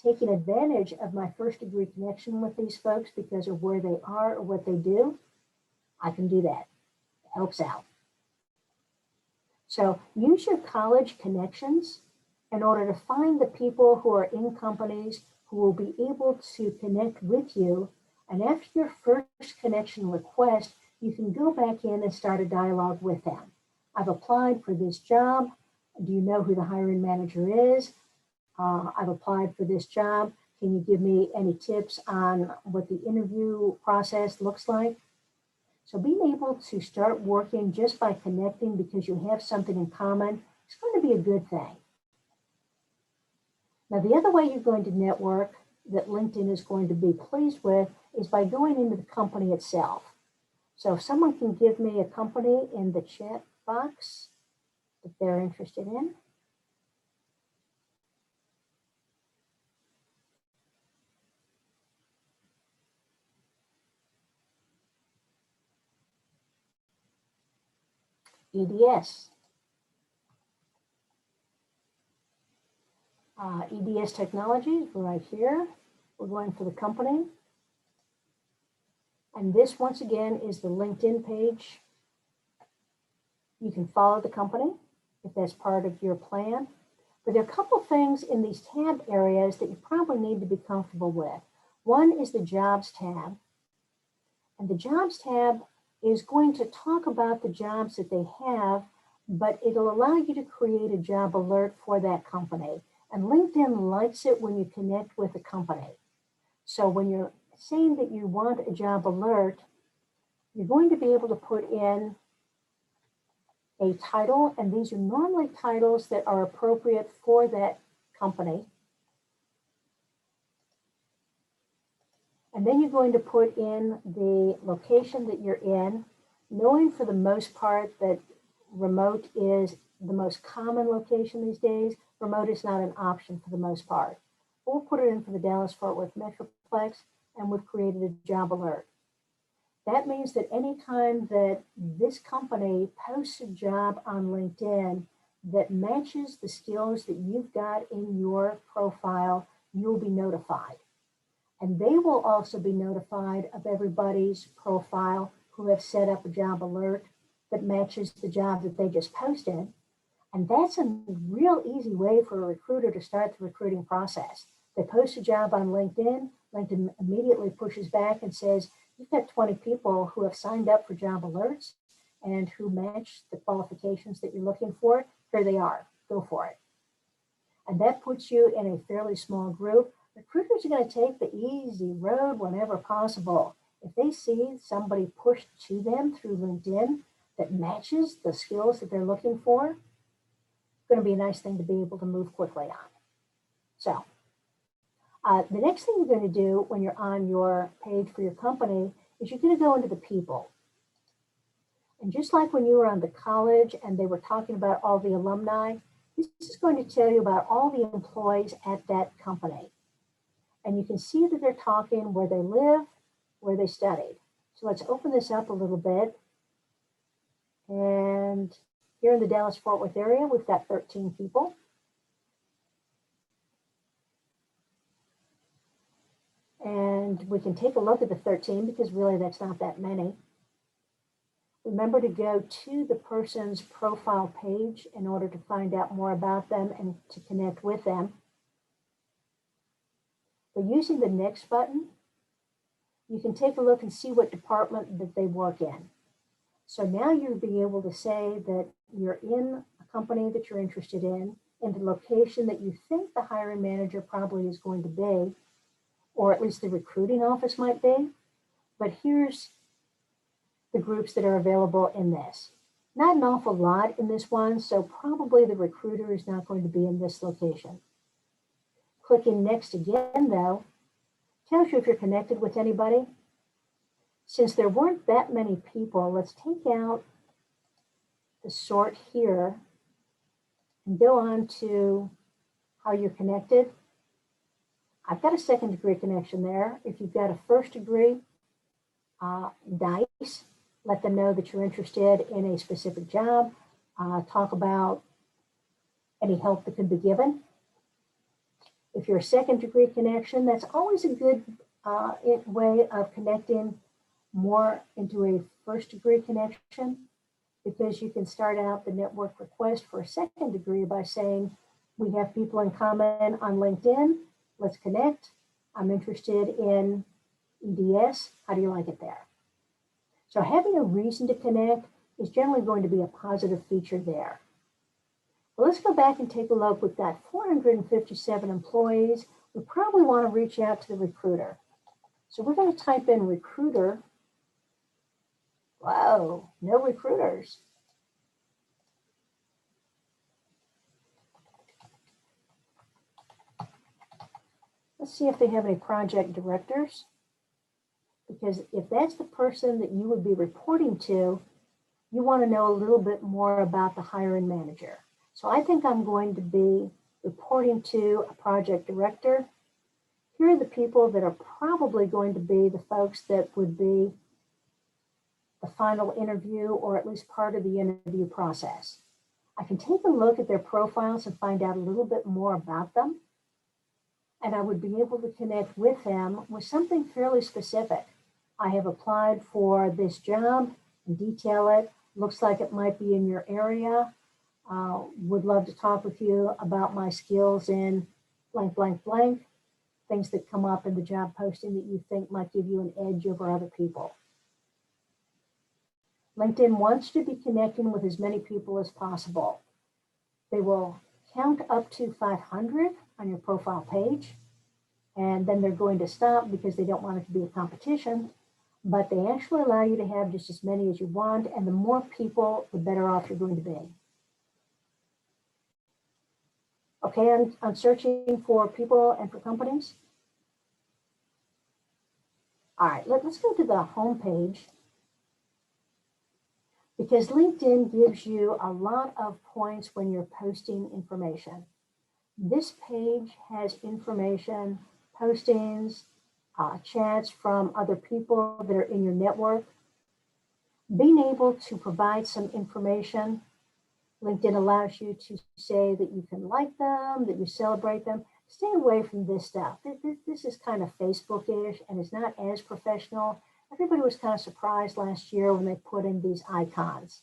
taking advantage of my first degree connection with these folks because of where they are or what they do, I can do that. It helps out. So use your college connections in order to find the people who are in companies who will be able to connect with you. And after your first connection request, you can go back in and start a dialogue with them. I've applied for this job. Do you know who the hiring manager is? I've applied for this job. Can you give me any tips on what the interview process looks like? So being able to start working just by connecting because you have something in common is going to be a good thing. Now, the other way you're going to network that LinkedIn is going to be pleased with is by going into the company itself. So if someone can give me a company in the chat box that they're interested in. EDS. EDS Technologies, right here. We're going for the company. And this, once again, is the LinkedIn page. You can follow the company if that's part of your plan. But there are a couple things in these tab areas that you probably need to be comfortable with. One is the Jobs tab. And the Jobs tab is going to talk about the jobs that they have, but it'll allow you to create a job alert for that company. And LinkedIn likes it when you connect with a company. So when you're saying that you want a job alert, you're going to be able to put in a title, and these are normally titles that are appropriate for that company. And then you're going to put in the location that you're in, knowing for the most part that remote is the most common location these days. Remote is not an option for the most part. We'll put it in for the Dallas-Fort Worth Metroplex, and we've created a job alert. That means that anytime that this company posts a job on LinkedIn that matches the skills that you've got in your profile, you'll be notified. And they will also be notified of everybody's profile who have set up a job alert that matches the job that they just posted. And that's a real easy way for a recruiter to start the recruiting process. They post a job on LinkedIn, LinkedIn immediately pushes back and says, you've got 20 people who have signed up for job alerts and who match the qualifications that you're looking for. Here they are, go for it. And that puts you in a fairly small group. Recruiters are going to take the easy road whenever possible. If they see somebody pushed to them through LinkedIn that matches the skills that they're looking for, it's going to be a nice thing to be able to move quickly on. So the next thing you're going to do when you're on your page for your company is you're going to go into the people. And just like when you were on the college and they were talking about all the alumni, this is going to tell you about all the employees at that company. And you can see that they're talking where they live, where they studied. So let's open this up a little bit. And here in the Dallas-Fort Worth area, we've got 13 people. And we can take a look at the 13 because really that's not that many. Remember to go to the person's profile page in order to find out more about them and to connect with them. But using the next button, you can take a look and see what department that they work in. So now you'll be able to say that you're in a company that you're interested in the location that you think the hiring manager probably is going to be, or at least the recruiting office might be. But here's the groups that are available in this. Not an awful lot in this one, so probably the recruiter is not going to be in this location. Clicking next again, though, tells you if you're connected with anybody. Since there weren't that many people, let's take out the sort here and go on to how you're connected. I've got a second degree connection there. If you've got a first degree, nice. Let them know that you're interested in a specific job. Talk about any help that could be given. If you're a second degree connection, that's always a good way of connecting more into a first degree connection, because you can start out the network request for a second degree by saying, we have people in common on LinkedIn, let's connect. I'm interested in EDS, how do you like it there? So having a reason to connect is generally going to be a positive feature there. Well, let's go back and take a look. We've got 457 employees. We probably want to reach out to the recruiter. So we're going to type in recruiter. Whoa, no recruiters. Let's see if they have any project directors. Because if that's the person that you would be reporting to, you want to know a little bit more about the hiring manager. So I think I'm going to be reporting to a project director. Here are the people that are probably going to be the folks that would be the final interview, or at least part of the interview process. I can take a look at their profiles and find out a little bit more about them. And I would be able to connect with them with something fairly specific. I have applied for this job and detail it. Looks like it might be in your area. Would love to talk with you about my skills in blank, blank, blank. Things that come up in the job posting that you think might give you an edge over other people. LinkedIn wants to be connecting with as many people as possible. They will count up to 500 on your profile page, and then they're going to stop because they don't want it to be a competition, but they actually allow you to have just as many as you want, and the more people, the better off you're going to be. Okay, I'm searching for people and for companies. All right, let's go to the home page, because LinkedIn gives you a lot of points when you're posting information. This page has information, postings, chats from other people that are in your network. Being able to provide some information, LinkedIn allows you to say that you can like them, that you celebrate them. Stay away from this stuff. This is kind of Facebook-ish and it's not as professional. Everybody was kind of surprised last year when they put in these icons.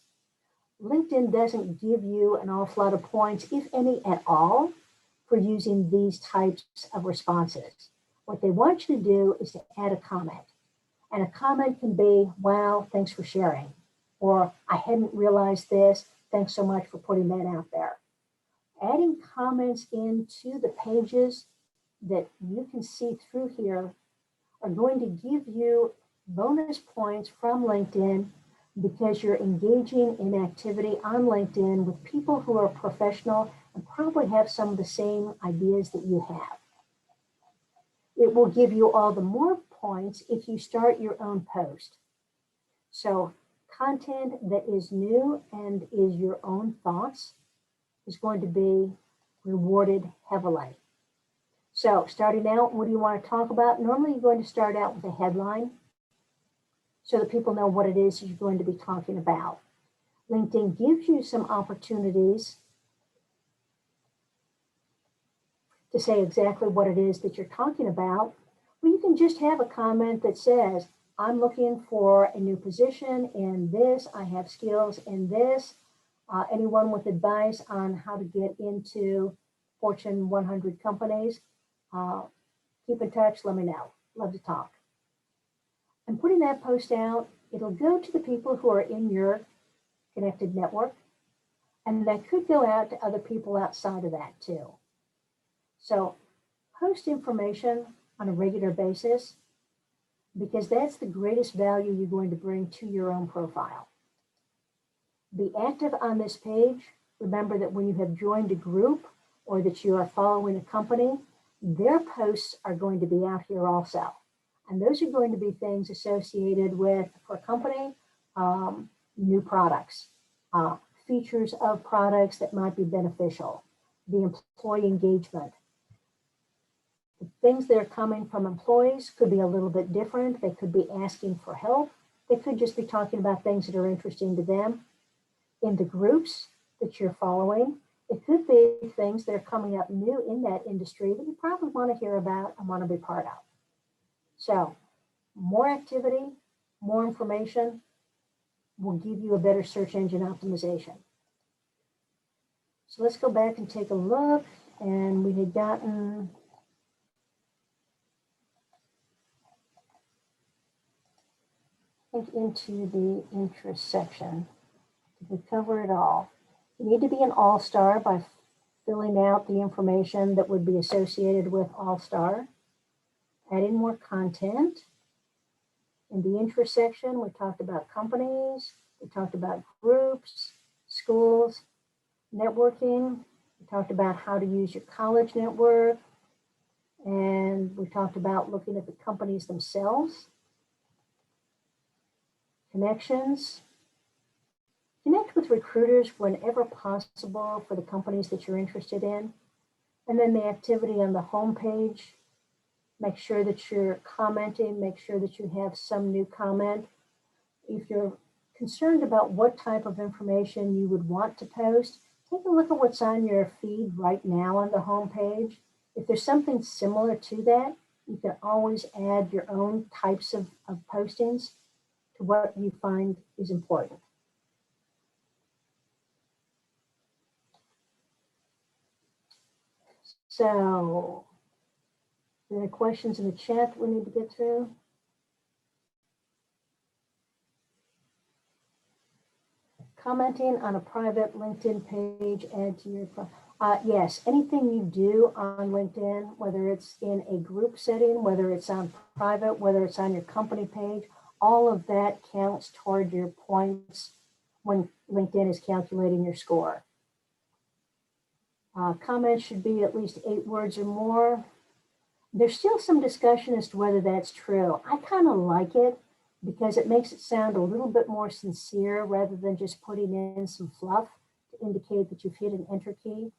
LinkedIn doesn't give you an awful lot of points, if any at all, for using these types of responses. What they want you to do is to add a comment. And a comment can be, wow, thanks for sharing. Or I hadn't realized this. Thanks so much for putting that out there. Adding comments into the pages that you can see through here are going to give you bonus points from LinkedIn because you're engaging in activity on LinkedIn with people who are professional and probably have some of the same ideas that you have. It will give you all the more points if you start your own post. So content that is new and is your own thoughts is going to be rewarded heavily. So starting out, what do you want to talk about? Normally you're going to start out with a headline so that people know what it is you're going to be talking about. LinkedIn gives you some opportunities to say exactly what it is that you're talking about, or you can just have a comment that says, I'm looking for a new position in this, I have skills in this. Anyone with advice on how to get into Fortune 100 companies, keep in touch, let me know. Love to talk. And putting that post out, it'll go to the people who are in your connected network, and that could go out to other people outside of that too. So post information on a regular basis because that's the greatest value you're going to bring to your own profile. Be active on this page. Remember that when you have joined a group or that you are following a company, their posts are going to be out here also. And those are going to be things associated with, for a company, new products, features of products that might be beneficial, the employee engagement. The things that are coming from employees could be a little bit different. They could be asking for help. They could just be talking about things that are interesting to them. In the groups that you're following, it could be things that are coming up new in that industry that you probably want to hear about and want to be part of. So more activity, more information will give you a better search engine optimization. So let's go back and take a look. And we had gotten into the interest section. Did we cover it all? You need to be an all-star by filling out the information that would be associated with all-star. Adding more content. In the interest section, we talked about companies, we talked about groups, schools, networking. We talked about how to use your college network. And we talked about looking at the companies themselves. Connections. Connect with recruiters whenever possible for the companies that you're interested in. And then the activity on the home page. Make sure that you're commenting, make sure that you have some new comment. If you're concerned about what type of information you would want to post, take a look at what's on your feed right now on the home page. If there's something similar to that, you can always add your own types of postings to what you find is important. So, any questions in the chat that we need to get through? Commenting on a private LinkedIn page, add to your profile. Yes, anything you do on LinkedIn, whether it's in a group setting, whether it's on private, whether it's on your company page, all of that counts toward your points when LinkedIn is calculating your score. Comments should be at least 8 words or more. There's still some discussion as to whether that's true. I kind of like it because it makes it sound a little bit more sincere rather than just putting in some fluff to indicate that you've hit an enter key.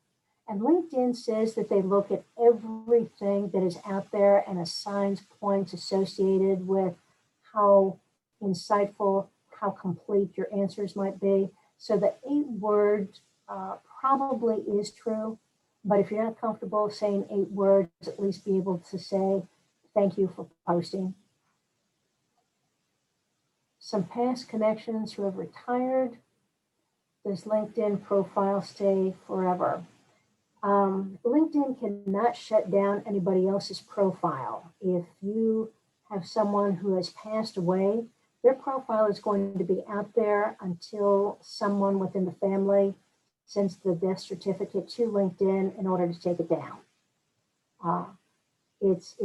And LinkedIn says that they look at everything that is out there and assigns points associated with how insightful, how complete your answers might be. So the 8 words probably is true. But if you're not comfortable saying 8 words, at least be able to say, thank you for posting. Some past connections who have retired. Does LinkedIn profile stay forever? LinkedIn cannot shut down anybody else's profile. If you have someone who has passed away, their profile is going to be out there until someone within the family sends the death certificate to LinkedIn in order to take it down. It's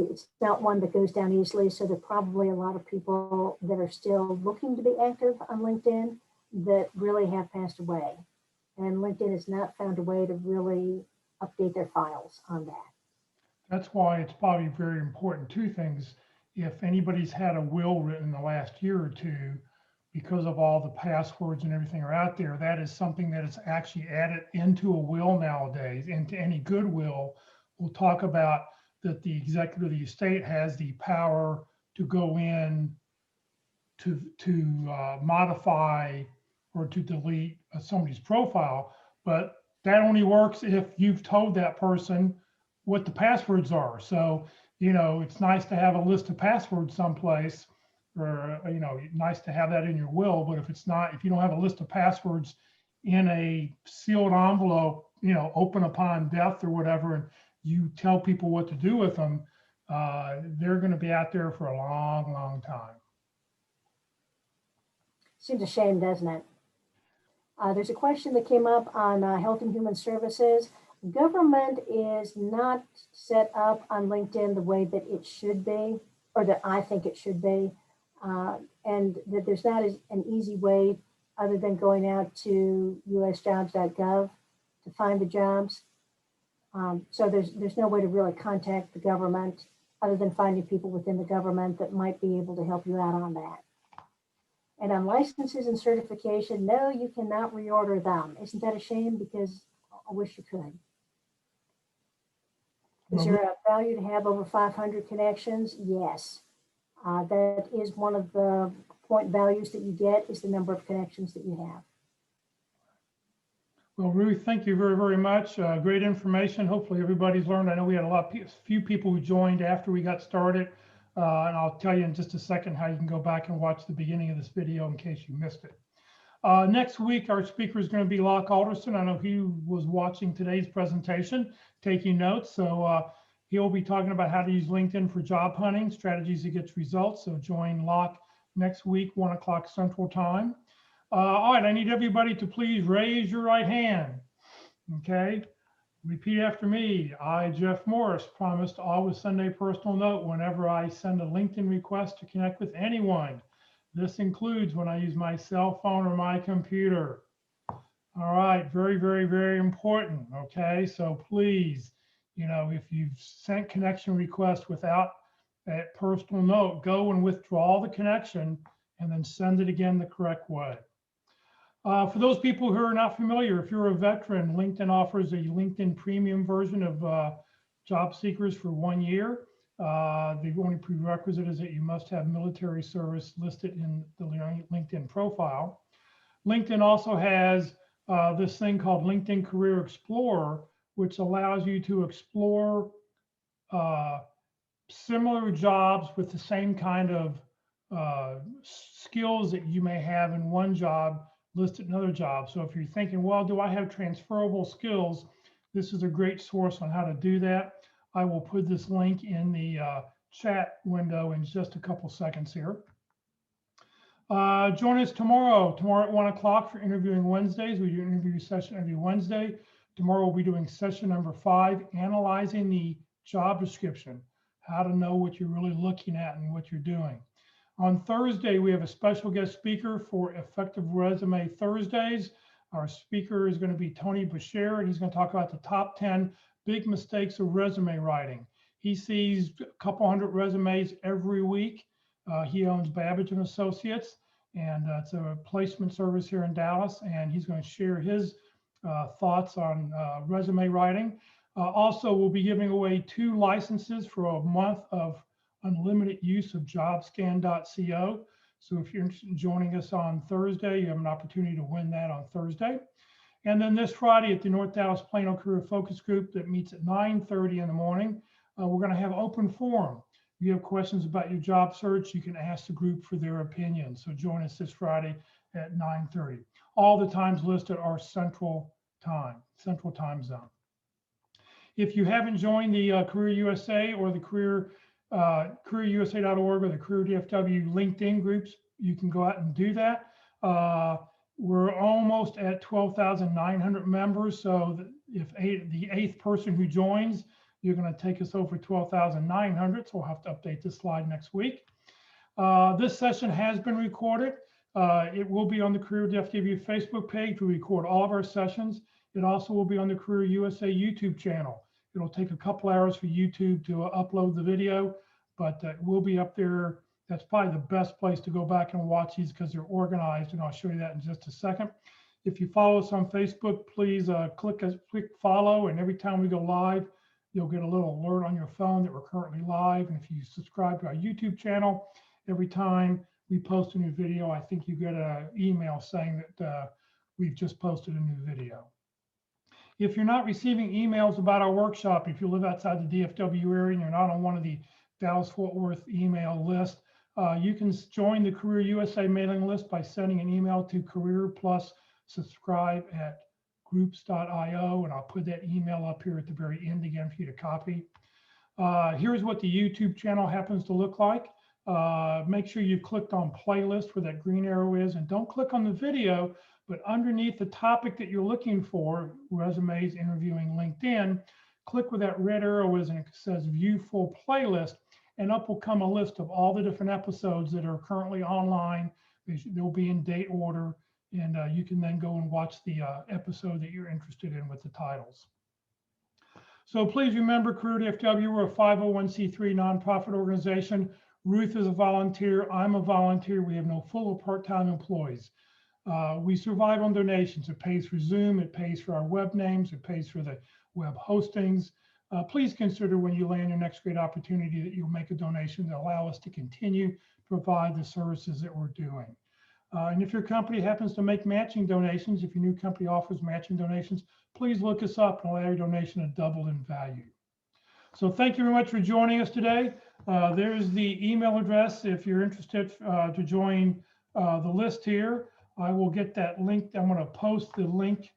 not one that goes down easily. So there are probably a lot of people that are still looking to be active on LinkedIn that really have passed away. And LinkedIn has not found a way to really update their files on that. That's why it's probably very important. Two things. If anybody's had a will written in the last year or two, because of all the passwords and everything are out there, that is something that is actually added into a will nowadays. Into any good will, we'll talk about that the executive of the estate has the power to go in to modify or to delete somebody's profile, but that only works if you've told that person what the passwords are. So, it's nice to have a list of passwords someplace, or, nice to have that in your will. But if you don't have a list of passwords in a sealed envelope, open upon death or whatever, and you tell people what to do with them, they're going to be out there for a long, long time. Seems a shame, doesn't it? There's a question that came up on Health and Human Services. Government is not set up on LinkedIn the way that it should be, or that I think it should be, and that there's not an easy way other than going out to usjobs.gov to find the jobs. So there's no way to really contact the government other than finding people within the government that might be able to help you out on that. And on licenses and certification, no, you cannot reorder them. Isn't that a shame? Because I wish you could. Is there a value to have over 500 connections? Yes. That is one of the point values that you get, is the number of connections that you have. Well, Ruth, thank you very, very much. Great information. Hopefully everybody's learned. I know we had a few people who joined after we got started. And I'll tell you in just a second how you can go back and watch the beginning of this video in case you missed it. Next week, our speaker is going to be Locke Alderson. I know he was watching today's presentation, taking notes. So he'll be talking about how to use LinkedIn for job hunting, strategies to get results. So join Locke next week, 1 o'clock Central Time. All right, I need everybody to please raise your right hand. Okay. Repeat after me. I, Jeff Morris, promise to always send a personal note whenever I send a LinkedIn request to connect with anyone. This includes when I use my cell phone or my computer. All right, very, very, very important. Okay, so please, if you've sent connection request without that personal note, go and withdraw the connection and then send it again the correct way. For those people who are not familiar, if you're a veteran, LinkedIn offers a LinkedIn premium version of job seekers for 1 year. The only prerequisite is that you must have military service listed in the LinkedIn profile. LinkedIn also has this thing called LinkedIn Career Explorer, which allows you to explore similar jobs with the same kind of skills that you may have in one job listed in another job. So if you're thinking, well, do I have transferable skills? This is a great source on how to do that. I will put this link in the chat window in just a couple seconds here. Join us tomorrow at 1 o'clock for Interviewing Wednesdays. We do an interview session every Wednesday. Tomorrow we'll be doing session number 5, analyzing the job description, how to know what you're really looking at and what you're doing. On Thursday, we have a special guest speaker for Effective Resume Thursdays. Our speaker is going to be Tony Bashir, and he's going to talk about the top 10 big mistakes of resume writing. He sees a couple hundred resumes every week. He owns Babbage and Associates, and it's a placement service here in Dallas, and he's going to share his thoughts on resume writing. Also, we'll be giving away 2 licenses for a month of unlimited use of jobscan.co. So if you're interested in joining us on Thursday, you have an opportunity to win that on Thursday. And then this Friday at the North Dallas Plano Career Focus Group that meets at 9:30 in the morning, we're going to have open forum. If you have questions about your job search, you can ask the group for their opinion. So join us this Friday at 9:30. All the times listed are Central Time Zone. If you haven't joined the Career USA or the careerusa.org or the Career DFW LinkedIn groups, you can go out and do that. We're almost at 12,900 members. So if the 8th person who joins You're going to take us over 12,900, so we'll have to update this slide next week. This session has been recorded. It will be on the Career FW Facebook page. We record all of our sessions. It also will be on the Career USA YouTube channel. It'll take a couple hours for YouTube to upload the video, but it will be up there. That's probably the best place to go back and watch these because they're organized, and I'll show you that in just a second. If you follow us on Facebook, please click follow, and every time we go live, you'll get a little alert on your phone that we're currently live. And if you subscribe to our YouTube channel, every time we post a new video, I think you get an email saying that we've just posted a new video. If you're not receiving emails about our workshop, if you live outside the DFW area and you're not on one of the Dallas-Fort Worth email list, you can join the Career USA mailing list by sending an email to career+subscribe@groups.io, and I'll put that email up here at the very end again for you to copy. Here's what the YouTube channel happens to look like. Make sure you clicked on playlist where that green arrow is, and don't click on the video, but underneath the topic that you're looking for, resumes, interviewing, LinkedIn, click where that red arrow is and it says view full playlist, and up will come a list of all the different episodes that are currently online. They'll be in date order, and you can then go and watch the episode that you're interested in with the titles. So please remember, Career DFW, we're a 501c3 nonprofit organization. Ruth is a volunteer. I'm a volunteer. We have no full or part-time employees. We survive on donations. It pays for Zoom. It pays for our web names. It pays for the web hostings. Please consider when you land your next great opportunity that you'll make a donation to allow us to continue to provide the services that we're doing. And if your company happens to make matching donations, if your new company offers matching donations, please look us up and allow your donation to double in value. So thank you very much for joining us today. There's the email address if you're interested to join the list here. I will get that link. I'm going to post the link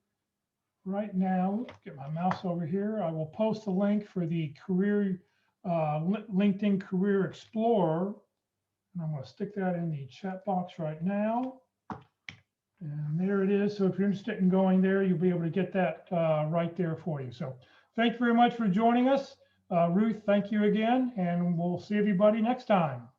right now. Get my mouse over here. I will post the link for the LinkedIn Career Explorer. And I'm going to stick that in the chat box right now. And there it is. So if you're interested in going there, you'll be able to get that right there for you. So thank you very much for joining us. Ruth, thank you again. And we'll see everybody next time.